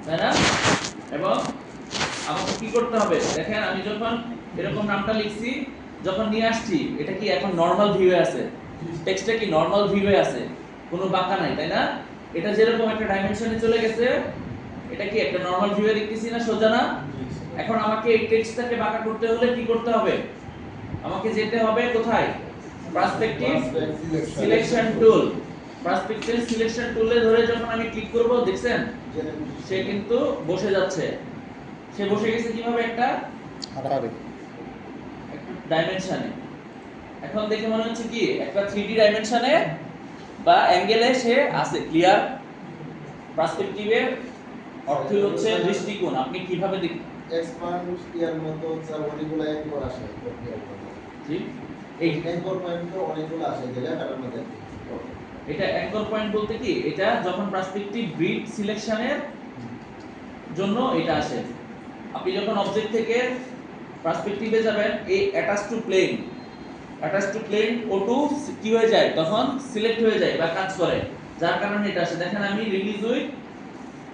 তাই না? এবং আমাকে কি করতে হবে দেখেন, আমি যখন এরকম নামটা লিখছি, যখন নিয়ে আসছি, এটা কি এখন নরমাল ভিউয়ে আছে? টেক্সটটা কি নরমাল ভিউয়ে আছে, কোনো বাঁকা নাই, তাই না? এটা যেরকম একটা ডাইমেনশনে চলে গেছে, এটা কি একটা নরমাল ভিউয়ে দেখতেছি না, সোজা না? এখন আমাকে এই টেক্সটটাকে বাঁকা করতে হলে কি করতে হবে? আমাকে যেতে হবে কোথায়? Perspective selection tool. Perspective selection টুলে ধরে যখন আমি ক্লিক করব, দেখছেন সে কিন্তু বসে যাচ্ছে। সে বসে গেছে কিভাবে? একটা ডাইমেনশনে। এখন দেখে মনে হচ্ছে কি একটা 3D ডাইমেনশনে বা অ্যাঙ্গেলে সে আছে। ক্লিয়ার? পার্সপেক্টিভের অর্থ হচ্ছে দৃষ্টিকোণ, আপনি কিভাবে দেখেন। এক্সপান্ড ইয়ার মতো স্যার অনেকগুলো অ্যাঙ্গেল আসে জি, এই অ্যাঙ্গেল পয়েন্ট তো অনেকগুলো আসে যেটা কারণ মধ্যে এটা অ্যাঙ্গেল পয়েন্ট বলতে কি, এটা যখন পার্সপেক্টিভ গ্রিড সিলেকশনের জন্য এটা আসে। আপনি যখন অবজেক্ট থেকে পার্সপেক্টিভে যাবেন, এই অ্যাটাচ টু প্লেন O2 কি হয়ে যায়, তখন সিলেক্ট হয়ে যায় বা কাজ করে, যার কারণে এটা আসে। দেখেন আমি রিলিজ উইথ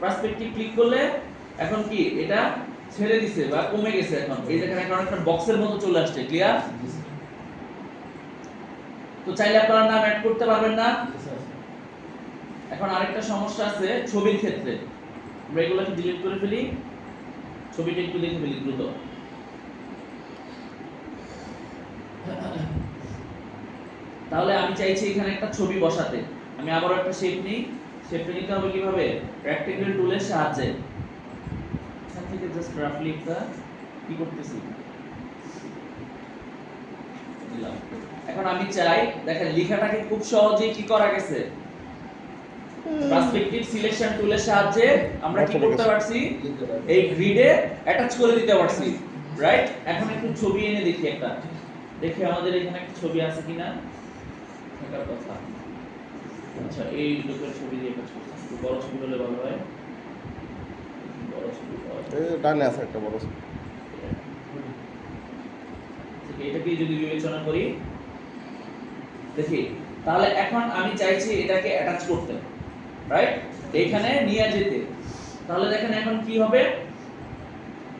পার্সপেক্টিভ ক্লিক করলে এখন কি এটা ছেড়ে দিছে বা কমে গেছে। এখন এই দেখেন এখন একটা বক্সের মতো চলে আসছে। ক্লিয়ার? তো চাইলে আপনারা নাম অ্যাড করতে পারবেন না। এখন আরেকটা সমস্যা আছে ছবির ক্ষেত্রে, আমরা এগুলোকে ডিলিট করে ফেলি, ছবিটা একটু দেখে ফেলি দ্রুত। তাহলে আমি চাইছি এখানে একটা ছবি বসাতে, আমি আবারও একটা শেপ নিই। শেপটা নিতে হবে কিভাবে? রেক্টেঙ্গেল টুলের সাহায্যে। এখান থেকে জাস্ট রাফলি একটা কি করতেছি, দিলাম। এখন আমি চাই, দেখেন লেখাটাকে খুব সহজেই কি করা গেছে, পার্সপেক্টিভ সিলেকশন টুলের সাহায্যে আমরা কি করতে পারছি, এই গ্রিডে অ্যাটাচ করে দিতে পারছি। রাইট? এখন একটু ছবি এনে দেখি একটা, দেখি আমাদের এখানে একটা ছবি আছে কিনা, থাকার কথা। আচ্ছা, এই লোকের ছবি দিয়ে কাজ করছি, একটু বড় ছবি হলে ভালো হয়। বড় ছবি ডানে আছে একটা বড় এটাকে যদি বিবেচনা করি, দেখি, তাহলে এখন আমি চাইছি এটাকে অ্যাটাচ করতে, রাইট? এইখানে নিয়ে যেতে। তাহলে দেখেন এখন কি হবে,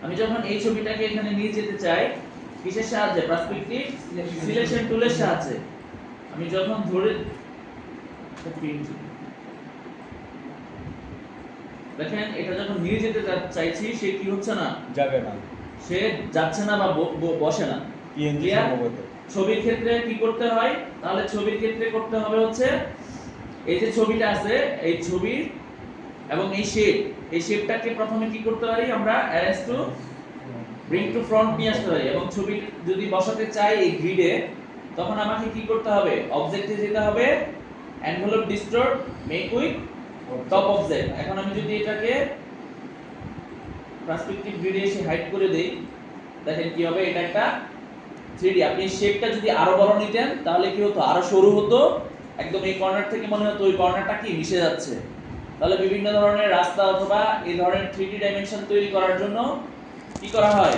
আমি যখন এই ছবিটাকে এখানে নিয়ে যেতে চাই, কিসের সাহায্যে? পার্সপেক্টিভ সিলেকশন টুলের সাহায্যে। আমি যখন ধরে দেখেন এটা যখন নিয়ে যেতে চাইছি, সে কি হচ্ছে না, যাবে না, সে যাচ্ছে না বা বসে না। ক্লিয়ার? ছবির ক্ষেত্রে কি করতে হয়? তাহলে ছবির ক্ষেত্রে করতে হবে হচ্ছে, এই যে ছবিটা আছে, এই ছবি এবং এই শেপটাকে প্রথমে কি করতে পারি আমরা, arrange to bring to front নিয়ে আসতে পারি। এবং ছবি যদি বসাতে চাই এই গ্রিডে, তখন আমাকে কি করতে হবে? অবজেক্টে যেতে হবে, envelope distort, make with top object. এখন আমি যদি এটাকে পার্সপেক্টিভ গ্রিডে এসে হাইড করে দেই, দেখেন কি হবে, এটা একটা 3D। আপনি শেপটা যদি আরো বড় নিতেন তাহলে কি হতো, আরো সরু হতো, একদম এই কর্নার থেকে মনে হতো ওই কর্নারটা কি মিশে যাচ্ছে। তাহলে বিভিন্ন ধরনের রাস্তা অথবা এই ধরনের 3D ডাইমেনশন তৈরি করার জন্য কি করা হয়,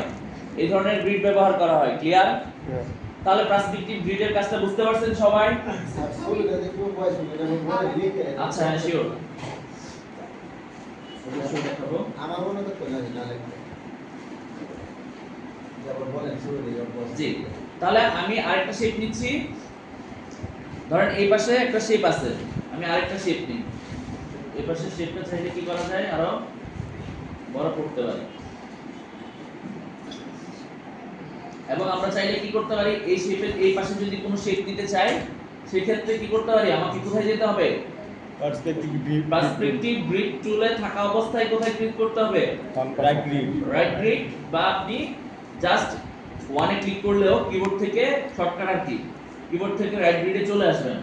এই ধরনের গ্রিড ব্যবহার করা হয়। ক্লিয়ার? তাহলে পার্সপেক্টিভ গ্রিডের কাজটা বুঝতে পারছেন সবাই? আচ্ছা, হ্যাঁ, শিওর। অবশ্যই দেখাবো। আমার মনে তো না জি, তাহলে আমি আরেকটা শেপ নিচ্ছি। ধরেন এই পাশে একটা শেপ আছে, আমি আরেকটা শেপ নিই। এই পাশে শেপটা চাইলে কি করা যায়, আরো বড় করতে পারি। এবং আমরা চাইলে কি করতে পারি, এই শেপের এই পাশে যদি কোনো শেপ নিতে চাই, সেই ক্ষেত্রে কি করতে পারি, আমাকে কোথায় যেতে হবে? পার্সপেক্টিভ গ্রিড টুলে থাকা অবস্থায় কোথায় ক্লিক করতে হবে? রাইট ক্লিক, বা আপনি জাস্ট ওয়ানে ক্লিক করলেও কিবোর্ড থেকে শর্টকাট আর কি, কিবোর্ড থেকে রাইট গ্রিডে চলে আসবেন।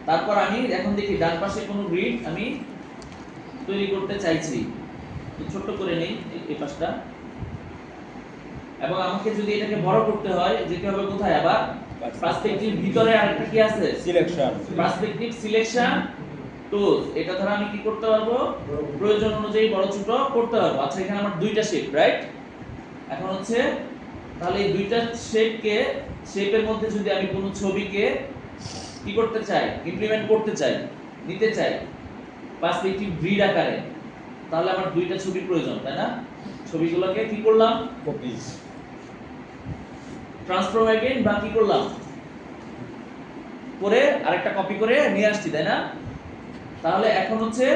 তারপর আমি এখন দেখি ডান পাশে কোনো গ্রিড আমি তৈরি করতে চাইছি, ছোট করে নেই এই পাশটা। এবং আমাকে যদি এটাকে বড় করতে হয়, যেতে হবে কোথায় আবার? পার্সপেক্টিভ ভিতরে আরেকটা কি আছে? Selection, perspective selection tools. এটা দ্বারা আমি কি করতে পারবো, প্রয়োজন অনুযায়ী বড় ছোট করতে পারবো। আচ্ছা, এখানে আমার দুইটা শেপ, রাইট? এখন হচ্ছে, তাহলে এই দুইটা শেপের মধ্যে যদি আমি কোনো ছবিকে কি করতে চাই, ইমপ্লিমেন্ট করতে চাই, নিতে চাই পার্সপেক্টিভ গ্রিড আকারে, তাহলে আমার দুইটা ছবির প্রয়োজন, তাই না? ছবিগুলোকে কি করলাম? কপি ট্রান্সফর্ম এগেইন বা কি করলাম? করে আরেকটা কপি করে নিয়ে আসছি, তাই না? তাহলে এখন হচ্ছে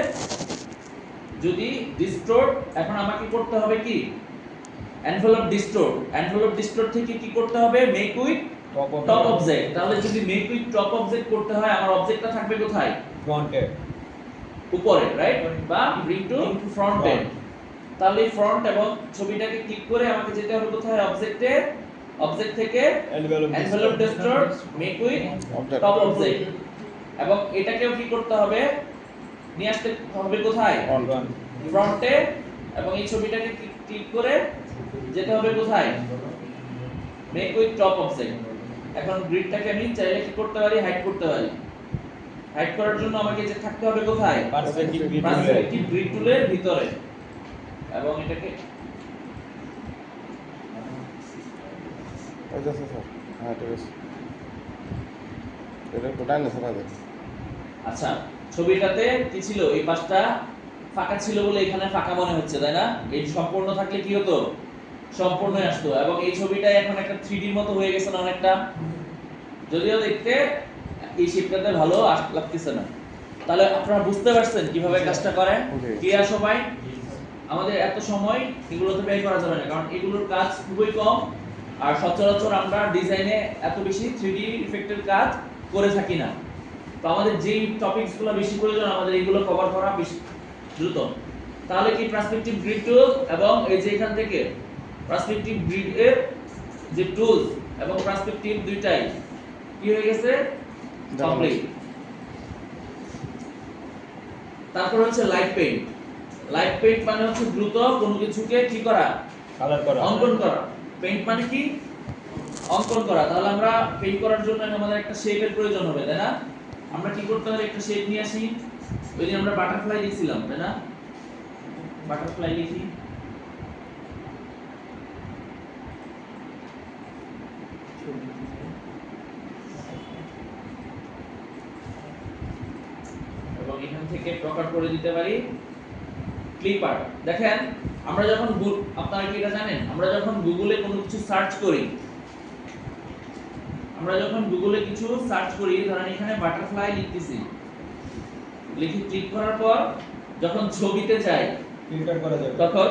যদি ডিস্টোর্ট, এখন আমাকে করতে হবে কি? এনভেলপ ডিস্টোর্ট থেকে কি করতে হবে? Make with top object. তাহলে যদি মেক উইথ টপ অবজেক্ট করতে হয়, আমার অবজেক্টটা থাকবে কোথায়? ফ্রন্টে উপরে, রাইট? বা ব্রিং টু ফ্রন্ট এন্ড। তাহলে ফ্রন্ট এবং ছবিটাকে ক্লিক করে আমাকে যেতে হবে কোথায়? অবজেক্টে, অবজেক্ট থেকে envelope distort make with Object. Top object, এবং এটাকেও কি করতে হবে? নিয়ে আসতে হবে কোথায়? Front. ফ্রন্টে, এবং এই ছবিটাকে ক্লিক করে যেতে হবে কোথায়? Make with top object. এখন গ্রিডটাকে আমি চাইলে কি করতে পারি? হাইড করতে পারি। হাইড করার জন্য আমাকে যে থাকতে হবে কোথায়? পার্সপেক্টিভ পার্সপেক্টিভ গ্রিড টুলের ভিতরে, এবং এটাকে ওই যে আছে স্যার, হ্যাঁ ঠিক আছে। এটা একটু ডাইনে সরা দেন। আচ্ছা, ছবিটাতে কি ছিল? এই পাশটা ফাঁকা ছিল বলে এখানে ফাঁকা মনে হচ্ছে, তাই না? এই সম্পূর্ণ থাকলে কি হতো? সম্পূর্ণ আসতো। এবং এই ছবিটা এখন একটা 3D এর মতো হয়ে গেছে না অনেকটা, যদিও দেখতে এই শেপটাতে ভালো লাগতেছে না। তাহলে আপনারা বুঝতে পারছেন কিভাবে কাজটা করে? ক্লিয়ার সবাই? আমাদের এত সময় এগুলোতে ব্যয় করা যাবে না, কারণ এগুলোর কাজ খুবই কম, আর সচরাচর আমরা ডিজাইনে এত বেশি 3D ইফেক্টের কাজ করে থাকি না। তো আমাদের যেই টপিকসগুলো বেশি প্রয়োজন, আমাদের এগুলো কভার করা বেশি দ্রুত। তাহলে কি পার্সপেক্টিভ গ্রিড টুল এবং এই যে এখান থেকে পার্সপেক্টিভ গ্রিড এর যে টুলস এবং পার্সপেক্টিভ দুইটাই কি হয়ে গেছে? কমপ্লিট। তারপর হচ্ছে লাইট পেইন্ট। লাইট পেইন্ট মানে হচ্ছে দ্রুত কোনো কিছুকে কি করা? কালার করা অঙ্কন করা। পেইন্ট মানে কি? অঙ্কন করা। তাহলে আমরা পেইন্ট করার জন্য আমাদের একটা শেপের প্রয়োজন হবে, তাই না? আমরা কি করতে হবে? একটা শেপ নিয়ে আসি। ওই দিন আমরা বাটারফ্লাই লিখছিলাম, তাই না? বাটারফ্লাই লিখি। এবং এখান থেকে প্রকার করে দিতে পারি ক্লিপার। দেখেন, আমরা যখন আপনারা কি এটা জানেন? আমরা যখন গুগলে কোনো কিছু সার্চ করি, ধরেন এখানে বাটারফ্লাই লিখতেছি, লিখে ক্লিক করার পর যখন ছবিতে যাই ফিল্টার করা যাবে তখন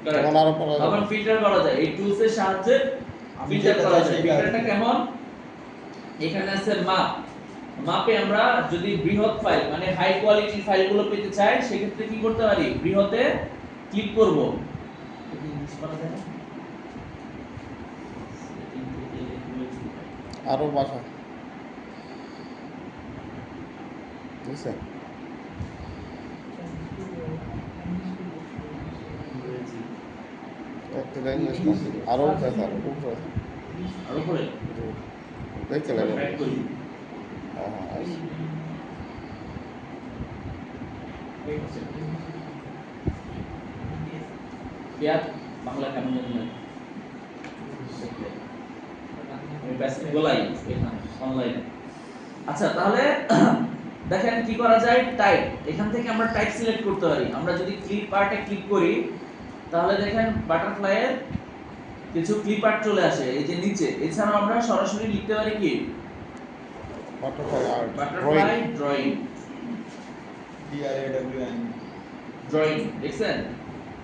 তখন আরো করা যাবে। তখন ফিল্টার করা যায়। এই টুলসের সাহায্যে ফিল্টার করা যায়। ফিল্টারটা কেমন? এখানে আছে মাপ। মাপে আমরা যদি বৃহৎ ফাইল মানে হাই কোয়ালিটির ফাইলগুলো পেতে চাই, সেক্ষেত্রে কি করতে পারি? বৃহতে ক্লিক করব। ইংলিশ করা যায় না? আরো বাসা বুঝছেন? একটা ইংলিশ আরো উঠে স্যার, উপরে আর উপরে দেখতে লাগে। টাইপ করি। হ্যাঁ হ্যাঁ আইস। পেয়ার বাংলা কেমন জানি লাগে। আমি বেসিক বলাই এখানে অনলাইনে। আচ্ছা, তাহলে দেখেন কি করা যায়? টাইপ। এখান থেকে আমরা টাইপ সিলেক্ট করতে পারি। আমরা যদি ক্লিপ পার্টে ক্লিক করি, তাহলে দেখেন বাটারফ্লাইয়ের কিছু ক্লিপ আর্ট চলে আসে এই যে নিচে। এছাড়াও আমরা সরাসরি লিখতে পারি কি? Butterfly art butterfly drawing. DRAWN drawing দেখছেন?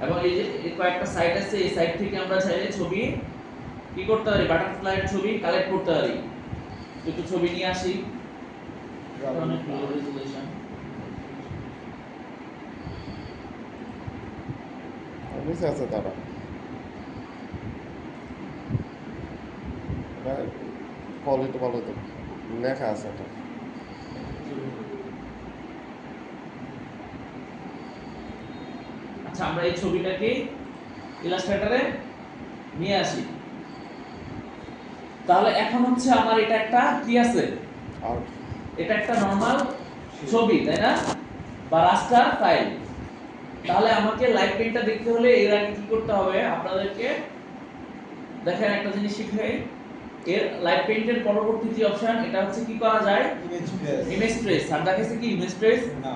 এবং এই যে এই কয়েকটা সাইট আছে, এই সাইট থেকে আমরা চাইলে ছবি কি করতে পারি? বাটারফ্লাইয়ের ছবি কালেক্ট করতে পারি। একটু ছবি নিয়ে আসি। অনেক লো রেজোলিউশন। নিচে আছে তারা। কোয়ালিটি ভালো তো লেখা আছে এটা। আচ্ছা, আমরা এই ছবিটাকে ইলাস্ট্রেটরে নিয়ে আসি। তাহলে এখন হচ্ছে আমার এটা একটা কি আছে? আর্ট এটা একটা নরমাল ছবি, তাই না? বা রাস্টার ফাইল। তাহলে আমাকে লাইভ পেইন্টটা দেখতে হলে এর আগে কি করতে হবে? আপনাদেরকে দেখেন একটা জিনিস শিখাই। এর লাইভ পেইন্টের পরবর্তী যে অপশন, এটা হচ্ছে কি করা যায়? Image trace image trace. আর দেখাইছে কি ইমেজ ট্রেস? না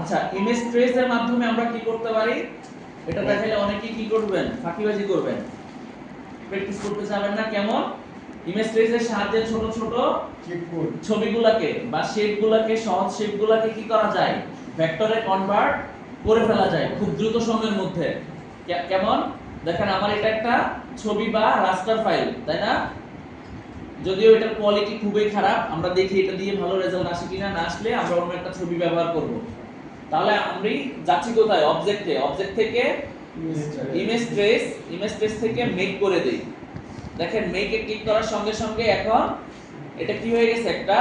আচ্ছা, ইমেজ ট্রেস এর মাধ্যমে আমরা কি করতে পারি? এটা দেখাইলে অনেকেই কি করবেন? ফাঁকিবাজি করবেন। প্র্যাকটিস করতে যাবেন না কেমন? ইমেজ ট্রেস এর সাহায্যে ছোট ছোট ছবিগুলোকে বা শেপগুলোকে, সহজ শেপগুলোকে কি করা যায়? ভেক্টরে কনভার্ট করে ফেলা যায় খুব দ্রুত সময়ের মধ্যে। কেমন? দেখেন আমার এটা একটা ছবি বা রাস্টার ফাইল, তাই না? যদিও এটার কোয়ালিটি খুবই খারাপ, আমরা দেখি এটা দিয়ে ভালো রেজাল্ট আসে কিনা, না আসলে আমরা অন্য একটা ছবি ব্যবহার করব। তাহলে আমরা যাচ্ছি কোথায়? অবজেক্টে। অবজেক্ট থেকে ইমেজ ট্রেস থেকে মেক করে দেই। দেখেন মেকে ক্লিক করার সঙ্গে সঙ্গে এখন এটা কি হয়ে গেছে? একটা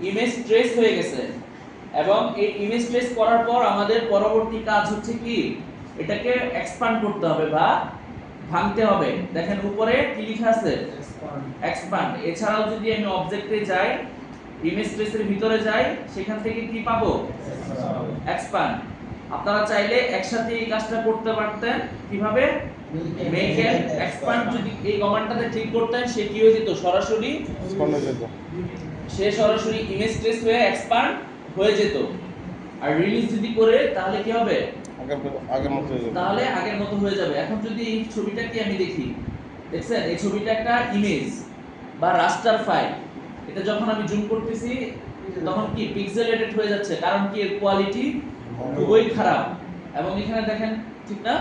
ইমেজ ট্রেস হয়ে গেছে। এবং এই ইমেজ ট্রেস করার পর আমাদের পরবর্তী কাজ হচ্ছে কি? এটাকে এক্সপ্যান্ড করতে হবে বা ভাঙতে হবে। দেখেন উপরে কি লেখা আছে? এক্সপ্যান্ড। এছাড়াও যদি আমি অবজেক্টে যাই, ইমেজ ট্রেসের ভিতরে যাই, সেখান থেকে কি পাবো? এক্সপ্যান্ড। আপনারা চাইলে একসাথে এই কাজটা করতে পারতেন। কিভাবে? মেক এন্ড এক্সপ্যান্ড যদি এই কমান্ডটাতে ক্লিক করতেন, সে কি হয়ে যেত? সরাসরি সরাসরি ইমেজ ট্রেস হয়ে এক্সপ্যান্ড হয়ে যেত। আর রিলিজ যদি করে তাহলে কি হবে? আগের মতো হয়ে যাবে। তাহলে আগের মতো হয়ে যাবে। এখন যদি এই ছবিটা কি আমি দেখি, দেখছেন এই ছবিটা একটা ইমেজ বা রাস্টার ফাইল। এটা যখন আমি জুম করতেছি তখন কি পিক্সেলেটেড হয়ে যাচ্ছে, কারণ কি এর কোয়ালিটি খুবই খারাপ। এবং এখানে দেখেন, ঠিক না?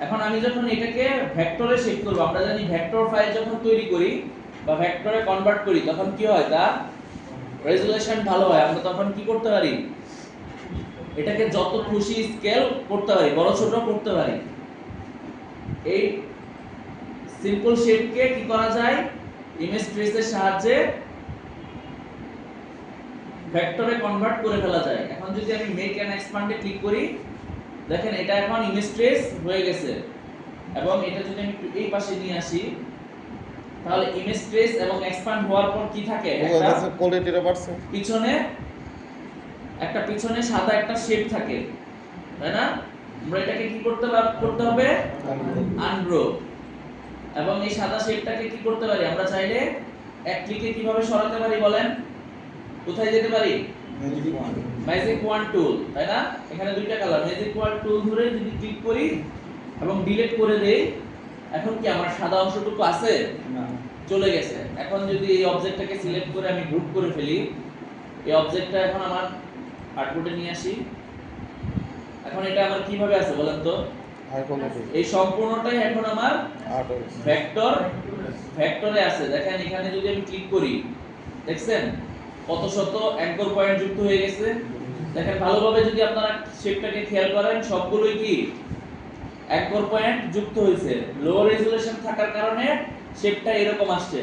এখন আমি যখন এটাকে ভেক্টরে শেপ করব, আমরা জানি ভেক্টর ফাইল যখন তৈরি করি বা ভেক্টরে কনভার্ট করি তখন কি হয়? তার রেজোলিউশন ভালো হয়। আমরা তখন কি করতে পারি? এটাকে যত খুশি স্কেল করতে পারি, বড় ছোট করতে পারি। এই সিম্পল শেপকে কি করা যায়? ইমেজ ট্রেসের সাহায্যে ভেক্টরে কনভার্ট করে ফেলা যায়। এখন যদি আমি মেক এন্ড এক্সপ্যান্ডে ক্লিক করি, দেখেন এটা এখন ইমেজ ট্রেস হয়ে গেছে। এবং এটা যদি আমি এই পাশে নিয়ে আসি, তাহলে ইমেজ ট্রেস এবং এক্সপ্যান্ড হওয়ার পর কি থাকে? একটা কোয়ালিটিটা বাড়ছে। পিছনে সাদা একটা শেপ থাকে, তাই না? আমরা এটাকে কি করতে হবে? আনগ্রো। এবং এই সাদা শেপটাকে কি করতে পারি? আমরা চাইলে এক ক্লিকে কিভাবে সরাতে পারি বলেন? কোথায় যেতে পারি? ম্যাজিক ওয়ান টুল, তাই না? এখানে দুইটা কালার, ম্যাজিক ওয়ান টুল ধরে যদি ক্লিক করি এবং ডিলিট করে দেই, এখন কি আমার সাদা অংশটুকু আছে? না, চলে গেছে। এখন যদি এই অবজেক্টটাকে সিলেক্ট করে আমি গ্রুপ করে ফেলি, এই অবজেক্টটা এখন আমার আউটপুটে নিয়ে আসি, এখন এটা আমার কিভাবে আছে বলেন তো? হাই কোয়ালিটি এই সম্পূর্ণটাই এখন আমার আর্ট ভেক্টরে আছে। দেখেন এখানে যদি আমি ক্লিক করি, দেখছেন কত শত অ্যাঙ্কর পয়েন্ট যুক্ত হয়ে গেছে। দেখেন ভালোভাবে যদি আপনারা শেপটাকে খেয়াল করেন, সবগুলোই কি অ্যাঙ্কর পয়েন্ট যুক্ত হয়েছে। লো রেজোলিউশন থাকার কারণে শেপটা এরকম আসছে।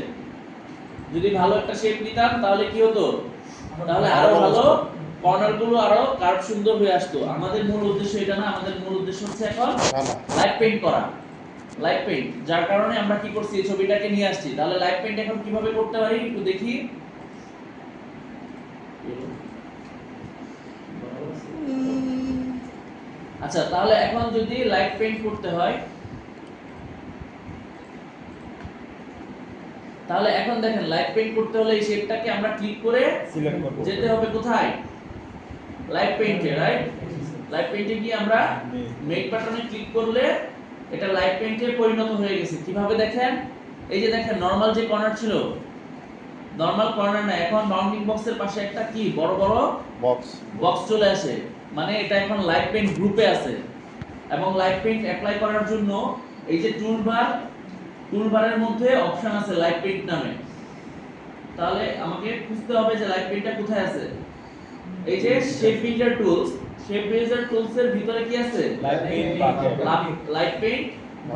যদি ভালো একটা শেপ নিতাম তাহলে কি হতো? তাহলে আরো ভালো কর্নারগুলো আরো কার্ভ সুন্দর হয়ে আসতো। আমাদের মূল উদ্দেশ্য এটা না, আমাদের মূল উদ্দেশ্য হচ্ছে এখন লাইট পেইন্ট করা। লাইট পেইন্ট, যার কারণে আমরা কি করছি? এই ছবিটাকে নিয়ে আসছি। তাহলে লাইট পেইন্ট এখন কিভাবে করতে পারি একটু দেখি। আচ্ছা, তাহলে এখন যদি লাইট পেইন্ট করতে হয়, তাহলে এখন দেখেন লাইট পেইন্ট করতে হলে এই শেপটাকে আমরা ক্লিক করে সিলেক্ট করব। যেতে হবে কোথায়? লাইট পেইন্টে, রাইট? লাইট পেইন্টে গিয়ে আমরা মেক বাটনে ক্লিক করলে এটা লাইট পেইন্টে পরিণত হয়ে গেছে। কিভাবে দেখেন? এই যে দেখেন নরমাল যে কর্নার ছিল, নরমাল কর্নার না, এখন বাউন্ডিং বক্সের পাশে একটা কি বড় বড় বক্স চলে আসে। মানে এটা এখন লাইট পেইন্ট গ্রুপে আছে। এবং লাইট পেইন্ট অ্যাপ্লাই করার জন্য এই যে টুলবারের মধ্যে অপশন আছে লাইট পেইন্ট নামে। তাহলে আমাকে খুঁজতে হবে যে লাইট পেইন্টটা কোথায় আছে। এই যে শেপ বিল্ডার টুলস এর ভিতরে কি আছে? Light paint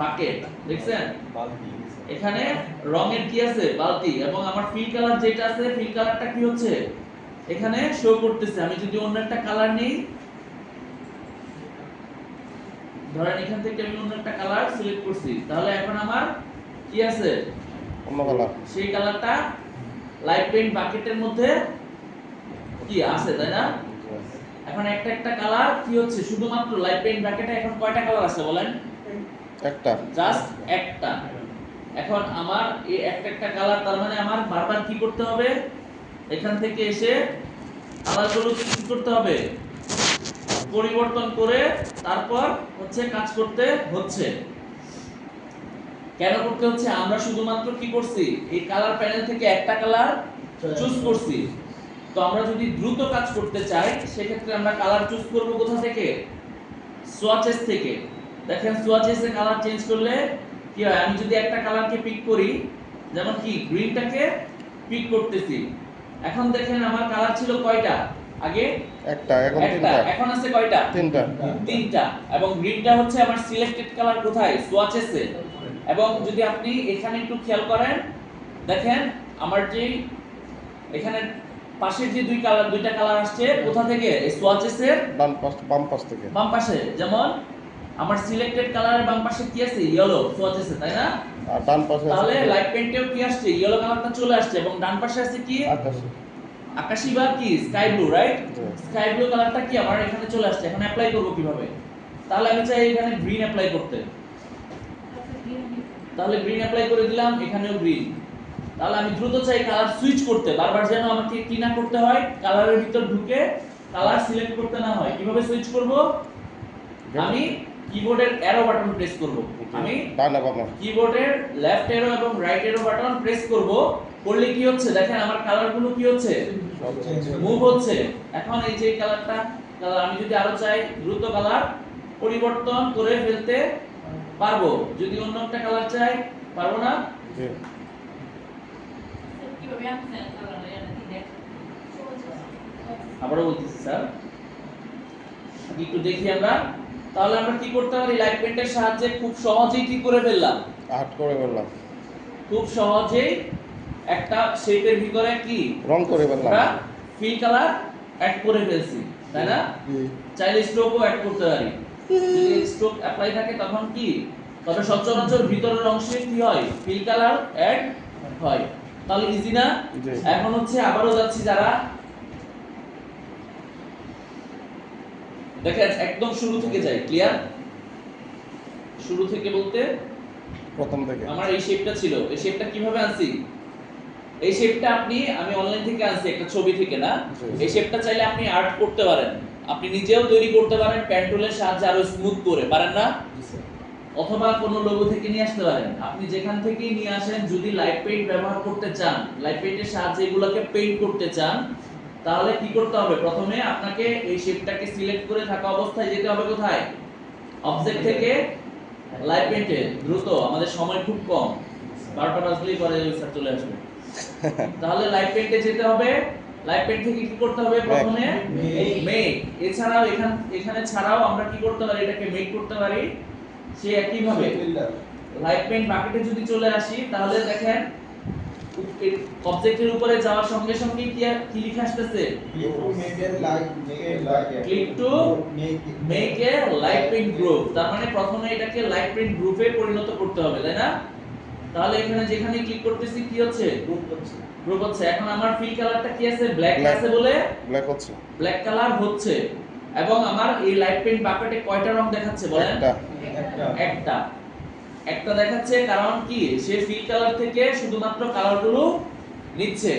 bucket. দেখছেন এখানে রঙের কি আছে? বালতি। এবং আমার ফিল কালার যেটা আছে, ফিল কালারটা কি হচ্ছে? এখানে শো করতেছে। আমি যদি অন্য একটা কালার নেই, ধরেন এখান থেকে আমি অন্য একটা কালার সিলেক্ট করছি, তাহলে এখন আমার কি আছে? অন্য কালার। সেই কালারটা লাইট পেইন্ট বাকেটের মধ্যে কি আছে, তাই না? এখন একটা কালার কি হচ্ছে? শুধুমাত্র লাইট পেইন্ট বাকেটে এখন কয়টা কালার আছে বলেন? একটা, জাস্ট একটা। এখন আমার এই একটা কালার, তার মানে আমার বারবার কি করতে হবে? এখান থেকে এসে কালারগুলো কি করতে হবে? পরিবর্তন করে তারপর হচ্ছে কাজ করতে হচ্ছে। কেন করতে হচ্ছে? আমরা শুধুমাত্র কি করছি, এই কালার প্যানেল থেকে একটা কালার চুজ করছি। তো আমরা যদি দ্রুত কাজ করতে চাই সেক্ষেত্রে আমরা কালার চুজ করব কোথা থেকে? সোয়াচেস থেকে। দেখেন সোয়াচেসে কালার চেঞ্জ করলে কি হয়, আমি যদি একটা কালারকে পিক করি, যেমন কি গ্রিনটাকে পিক করতেছি, এখন দেখেন আমার কালার ছিল কয়টা আগে? একটা, এখন একটা, তিনটা। এখন আছে কয়টা? তিনটা। তিনটা। এবং গ্রিনটা হচ্ছে আমার সিলেক্টেড কালার কোথায়? সোয়াচেসে। এবং যদি আপনি এখানে একটু খেয়াল করেন, দেখেন আমার যে এখানে পাশের যে দুইটা কালার আসছে কোথা থেকে? এই সোয়াচেসের বাম পাশ থেকে। বাম পাশে। যেমন আমার সিলেক্টেড কালারের বাম পাশে কি আছে? ইয়েলো সোয়াচেসে, তাই না? আর ডান পাশে আছে তাহলে লাইট পেইন্টেও কি আসছে? ইয়েলো কালারটা চলে আসছে। এবং ডান পাশে আছে কি? আকাশে। আকাশী বা কি স্কাই ব্লু, রাইট? জি। স্কাই ব্লু কালারটা কি আমার এখানে চলে আসছে। এখন অ্যাপ্লাই করব কিভাবে? তাহলে আমি চাই এখানে গ্রিন অ্যাপ্লাই করতে। তাহলে গ্রিন অ্যাপ্লাই করে দিলাম, এখানেও গ্রিন। তাহলে আমি দ্রুত চাই কালার সুইচ করতে, বারবার যেন আমাকে কি না করতে হয়, কালারের ভিতর ঢুকে কালার সিলেক্ট করতে না হয়। কিভাবে সুইচ করব? আমি কিবোর্ডের অ্যারো বাটন প্রেস করব। আমি ডানে বামে। কিবোর্ডের লেফট অ্যারো এবং রাইট অ্যারো বাটন প্রেস করব। করলে কি হচ্ছে দেখেন আমার কালারগুলো কি হচ্ছে? সব মুভ হচ্ছে। এখন এই যে কালারটা, আমি যদি আরো চাই দ্রুত কালার পরিবর্তন করে ফেলতে পারবো। যদি অন্য একটা কালার চাই, পারবো না? জি। আবারও বলতেছি স্যার, একটু দেখি আমরা। তাহলে আমরা কি করতে পারি? লাইট পেইন্টের সাহায্যে খুব সহজেই কি করে ফেললাম? আর্ট করে বললাম। খুব সহজেই একটা শেপের ভিতরে কি রং করে বললাম। আমরা ফিল কালার অ্যাড করে ফেলছি, তাই না? জি। চাইলে স্ট্রোকও অ্যাড করতে পারি। যদি স্ট্রোক অ্যাপ্লাই থাকে তখন কি, তবে সচরাচর ভিতরের অংশে কি হয়? ফিল কালার অ্যাড হয়। তাহলে ইজি না? জি। এখন হচ্ছে আবারও যাচ্ছি যারা, দেখেন একদম শুরু থেকে যাই, ক্লিয়ার? শুরু থেকে বলতে প্রথম থেকে। আমার এই শেপটা ছিল, এই শেপটা কিভাবে আনছি? এই শেপটা আমি অনলাইন থেকে আনছি একটা ছবি থেকে, না? জি। এই শেপটা চাইলে আপনি আর্ট করতে পারেন, আপনি নিজেও তৈরি করতে পারেন পেন টুলের সাহায্যে আরো স্মুথ করে, পারেন না? অথবা কোনো লোগো থেকে নিয়ে আসতে পারেন। আপনি যেখান থেকেই নিয়ে আসেন, যদি লাইট পেইন্ট ব্যবহার করতে চান, লাইট পেইন্টের সাহায্যে এগুলোকে পেইন্ট করতে চান, তাহলে কি করতে হবে? প্রথমে আপনাকে এই শেপটাকে সিলেক্ট করে থাকা অবস্থায় যেতে হবে কোথায়? অবজেক্ট থেকে লাইট পেইন্টে। দ্রুত, আমাদের সময় খুব কম, 12টা বাজলেই পরে স্যার চলে আসবে। তাহলে লাইট পেইন্টে যেতে হবে। লাইট পেইন্ট থেকে কি করতে হবে? প্রথমে মেক। এছাড়াও এখানে ছাড়াও আমরা কি করতে পারি? এটাকে মেক করতে পারি সেই একই ভাবে। লাইট পেইন্ট বাকেটে যদি চলে আসি, তাহলে দেখেন অবজেক্টের উপরে যাওয়ার সঙ্গে সঙ্গে কি লেখা আসতেছে? Click to make a light paint group. তার মানে প্রথমে এটাকে লাইট পেইন্ট গ্রুপে পরিণত করতে হবে, তাই না? তাহলে এখানে যেখানে ক্লিক করতেছি কি হচ্ছে? গ্রুপ হচ্ছে। এখন আমার ফিল কালারটা কি আছে? ব্ল্যাক আছে বলে ব্ল্যাক হচ্ছে। ব্ল্যাক কালার হচ্ছে। এবং আমার এই লাইট পেইন্ট বাকেটে কয়টা রং দেখাচ্ছে বলেন? একটা। একটা দেখাচ্ছে, কারণ কি সে ফিল কালার থেকে শুধুমাত্র কালারগুলো নিচ্ছে।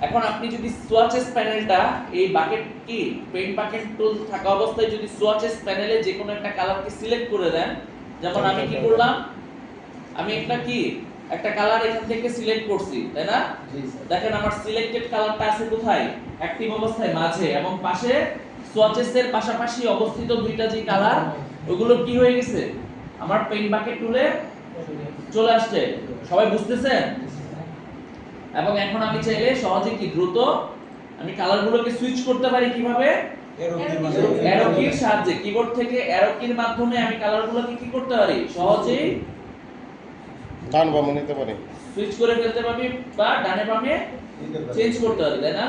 এখন আপনি যদি সোয়াচেস প্যানেলটা, এই বাকেট কি পেইন্ট বাকেট টুল থাকা অবস্থায় যদি সোয়াচেস প্যানেলে যে কোনো একটা কালারকে সিলেক্ট করে দেন, যেমন আমি কি করলাম, আমি একটা কালার এখান থেকে সিলেক্ট করছি, তাই না? দেখেন আমার সিলেক্টেড কালারটা আছে কোথায়? অ্যাক্টিভ অবস্থায় মাঝে, এবং পাশে সোয়াচেসের পাশাপাশি অবস্থিত দুইটা যে কালার, ওগুলো কি হয়ে গেছে? আমার পেইন্ট বাকেট টুলে চলে আসছে। সবাই বুঝতেছেন? এবং এখন আমি চাইলে সহজে কি দ্রুত আমি কালারগুলোকে সুইচ করতে পারি কিভাবে? অ্যারো কির সাহায্যে। কিবোর্ড থেকে অ্যারো কির মাধ্যমে আমি কালারগুলোকে কি করতে পারি? সহজেই ডান বামে নিতে পারি। সুইচ করে ফেলতে পারি বা ডানে বামে চেঞ্জ করতে পারি, তাই না?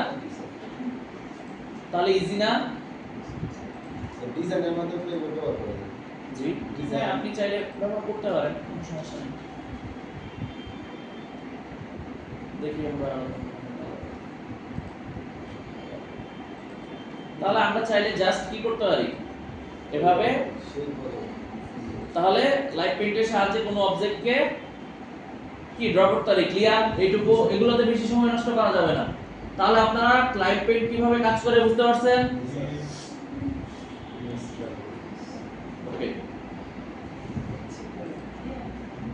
তাহলে ইজি না? ডিজাইনের মাধ্যমে ব্যবহার করা যায়। জি, ডিজাইন আপনি চাইলে ব্যবহার করতে পারেন, কোনো সমস্যা নেই। দেখি আমরা, তাহলে আমরা চাইলে জাস্ট কি করতে পারি? এভাবে। তাহলে লাইট পেইন্টের সাহায্যে কোনো অবজেক্টকে কি ড্র করতে পারি, ক্লিয়ার? এইটুকু, এগুলোতে বেশি সময় নষ্ট করা যাবে না। তাহলে আপনারা লাইট পেইন্ট কিভাবে কাজ করে বুঝতে পারছেন?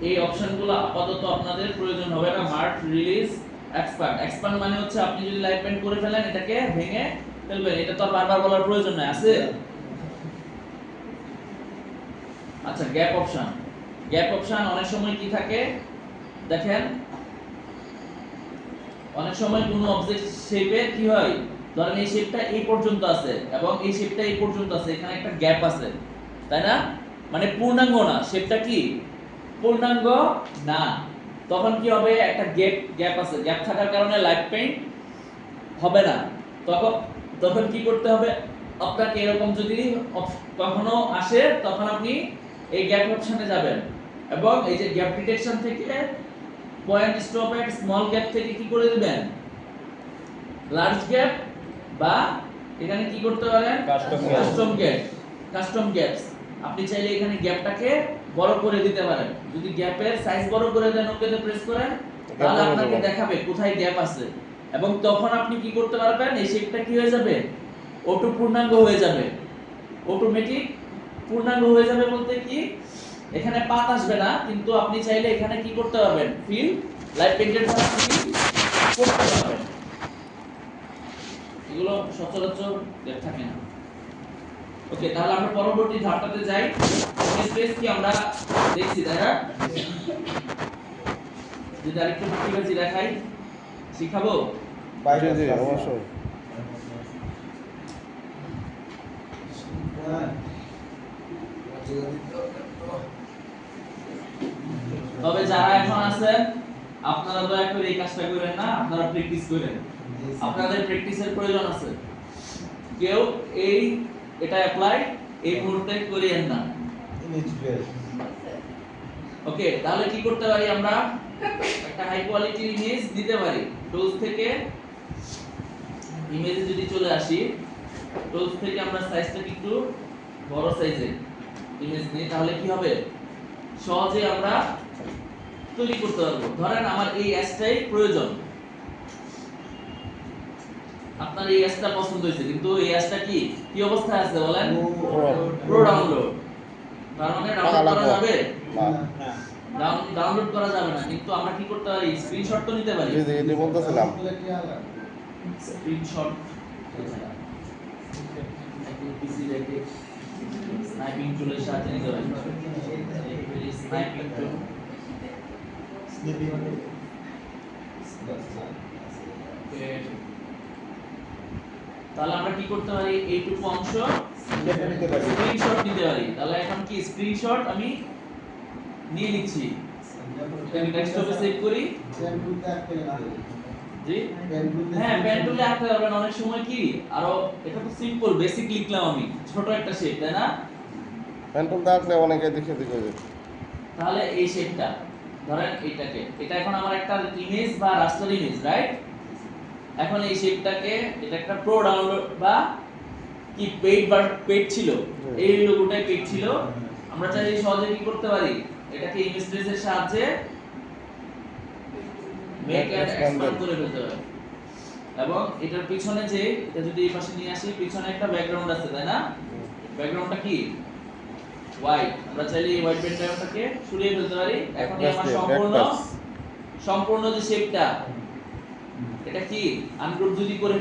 এই অপশনগুলো আপাতত আপনাদের প্রয়োজন হবে না। Mark, release, expand. এক্সপ্যান্ড মানে হচ্ছে আপনি যদি লাইভ পেন্ট করে ফেলেন এটাকে ভেঙে ফেলবেন, এটা তো আর বারবার বলার প্রয়োজন নাই, আছে? আচ্ছা, গ্যাপ অপশন। গ্যাপ অপশন অনেক সময় কি থাকে দেখেন, অনেক সময় কোনো অবজেক্ট শেপে কি হয়, ধরেন এই শেপটা এই পর্যন্ত আছে এবং এই শেপটা এই পর্যন্ত আছে, এখানে একটা গ্যাপ আছে, তাই না? মানে পূর্ণাঙ্গ না, শেপটা কি পূর্ণাঙ্গ না, তখন কি হবে, একটা গ্যাপ আছে, গ্যাপ থাকার কারণে লাইভ পেইন্ট হবে না। তখন তখন কি করতে হবে আপনাকে, এরকম যদি কখনো আসে তখন আপনি এই গ্যাপ অপশনে যাবেন এবং এই যে গ্যাপ ডিটেকশন থেকে পয়েন্ট স্টপ এট স্মল গ্যাপ থেকে কি করে দিবেন, লার্জ গ্যাপ, বা এখানে কি করতে পারেন Custom gap। Custom gap, custom gaps. আপনি চাইলে এখানে গ্যাপটাকে বড় করে দিতে পারেন, যদি গ্যাপের সাইজ বড় করে দেন ওকেতে প্রেস করেন তাহলে বড় আপনাকে হবে। দেখাবে কোথায় গ্যাপ আছে এবং তখন আপনি কি করতে পারবেন, এই শেপটা কি হয়ে যাবে, অটো পূর্ণাঙ্গ হয়ে যাবে, অটোমেটিক পূর্ণাঙ্গ হয়ে যাবে বলতে কি, এখানে পাত আসবে না, কিন্তু আপনি চাইলে এখানে কি করতে পারবেন, ফিল লাইভ পেইন্টের দ্বারা ফিল করতে পারবেন। এগুলো সচরাচর গ্যাপ থাকে না। ওকে, তাহলে আমরা পরবর্তী ধাপটাতে যাই। স্পেস কি আমরা দেখছি, তাই না? যদি আরেকটু ফাঁকিবাজি দেখাই, শিখাবো। বাইরে জি, জি, আছে। অবশ্যই। তবে যারা এখন আছেন আপনারা দয়া করে এই কাজটা করেন না, আপনারা প্র্যাকটিস করেন, আপনাদের প্র্যাকটিসের প্রয়োজন আছে। কেউ এই এটা অ্যাপ্লাই এই মুহূর্তে করিয়েন না। Image base। ওকে, তাহলে কি করতে পারি আমরা, একটা হাই কোয়ালিটি ইমেজ দিতে পারি। টুলস থেকে ইমেজে যদি চলে আসি, টুলস থেকে আমরা সাইজটাকে একটু বড় সাইজে ইমেজ নিই, তাহলে কি হবে, সহজে আমরা তৈরি করতে পারবো। ধরেন আমার এই অ্যাসটাই প্রয়োজন, আপনার এই অ্যাসটা পছন্দ হয়েছে, কিন্তু এই অ্যাসটা কি অবস্থায় আছে বলেন, প্রো ডাউনলোড। তার মানে ডাউনলোড করা যাবে, না, ডাউনলোড করা যাবে না, কিন্তু আমরা কি করতে পারি, স্ক্রিনশট তো নিতে পারি। জি, জি, এটি বলতেছিলাম। স্ক্রিনশট পিসি রেখে স্নাইপিং টুলের সাহায্যে নিতে পারি। স্নাইপিং টুল, তাহলে আমরা কি করতে পারি, এইটুকু অংশ কেটে নিতে পারি। স্ক্রিনশট নিতে পারি। তাহলে এখন কি স্ক্রিনশট আমি নিয়ে নিচ্ছি, আমি ডেস্কটপে সেভ করি। জি হ্যাঁ, পেন টুলে আঁকতে পারবেন অনেক সময়। কি আরো, এটা তো সিম্পল বেসিক লিখলাম আমি, ছোট একটা শেপ, তাই না? প্যান্টুল থাকলে অনেকে দেখে দেখে তাহলে এই শেপটা ধরেন এইটাকে, এটা এখন আমার একটা ইমেজ বা রাস্টার ইমেজ, রাইট? এখন এই শেপটাকে, এটা একটা প্রো ডাউনলোড বা কি পেইড ছিল, এই লোগোটাই পেইড ছিল। আমরা চাইলে সহজে কি করতে পারি, এটাকে ইমেজ ট্রেসের সাহায্যে মেক এন্ড এক্সপ্যান্ড করে ফেলতে পারি। এবং এটার পিছনে যে, এটা যদি এই পাশে নিয়ে আসি, পিছনে একটা ব্যাকগ্রাউন্ড আছে, তাই না? ব্যাকগ্রাউন্ডটা কি হোয়াইট, আমরা চাইলে এই হোয়াইট ব্যাকগ্রাউন্ডটাকে সরিয়ে ফেলতে পারি। এখন আমার সম্পূর্ণ যে শেপটা, এটা কি আনগ্রুপ যদি করে